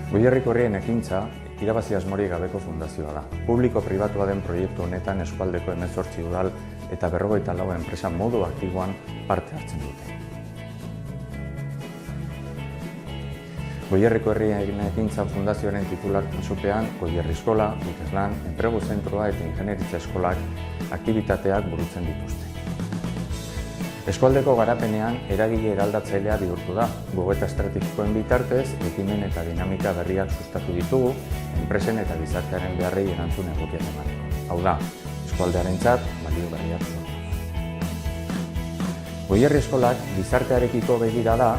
Goierriko Herrien Ekintza irabazi asmorik gabeko fundazioa da. Publiko-pribatua den proiektu honetan eskualdeko 18 udal eta 54 enpresa modu aktiboan parte hartzen dute. Goierriko Herrien Ekintza fundazioaren titulartasupean Goierri Eskola, Ikaslan, Enplegu Zentroa eta Ingenieritza Eskolak aktibitateak burutzen dituzte. Eskualdeko garapenean eragile eraldatzailea bihurtu da. Gogoeta estrategikoen bitartez, ekimen eta dinamika berriak sustatu ditugu, enpresen eta gizartearen beharrei erantzun egokiak emateko. Hau da, eskualdearentzat balio berriak sortu. Goierri Eskolak gizartearekiko begira da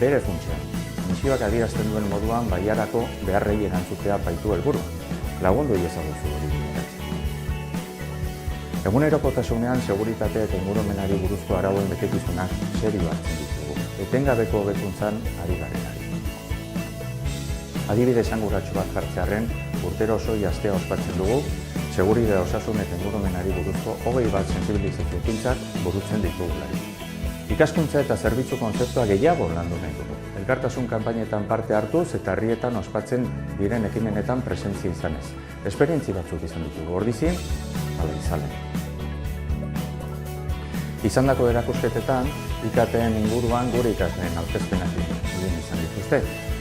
bere funtsean. Misioak adierazten duen moduan bailarako beharrei erantzutea baitu helburu. Lagundu iezaguzu hori bideratzen. Egunerokotasunean seguritate eta ingurumenari buruzko arauen betekizunak serio hartzen ditugu. Etengabeko hobekuntzan ari garenari. Adibide esanguratsu bat jartzearren, urtero oso astea ospatzen dugu, seguritate osasun eta ingurumenari buruzko 21 sentsibilizazio ekintzak burutzen ditugularik. Ikaskuntza eta zerbitzu kontzeptua gehiago landu nahi dugu. Elkartasun kanpainetan parte hartuz eta herrietan ospatzen diren ekimenetan presentzia izanez. Esperientzi batzuk izan ditugu ordizien, ala izalen. Izandako erakusketetan, IKT-en inguruan gure ikasleen aurkezpenak egin izan dituzte.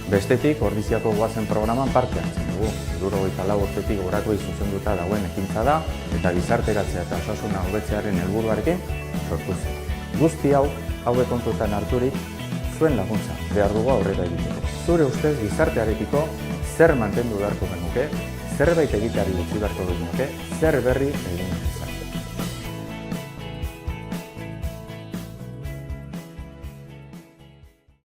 Bestetik, Ordiziako goazen programan parte hartzen dugu. 74 urtetik gorakoei zuzenduta dagoen ekintza da eta gizarteratzea eta osasuna hobetzearen helburuarekin sortu zen. Guzti hau, hauek kontutan harturik, zuen laguntza behar dugu aurrera egiteko. Zure ustez gizartearekiko zer mantendu beharko genuke, zerbait egiteari utzi beharko genuke, zer berri egin.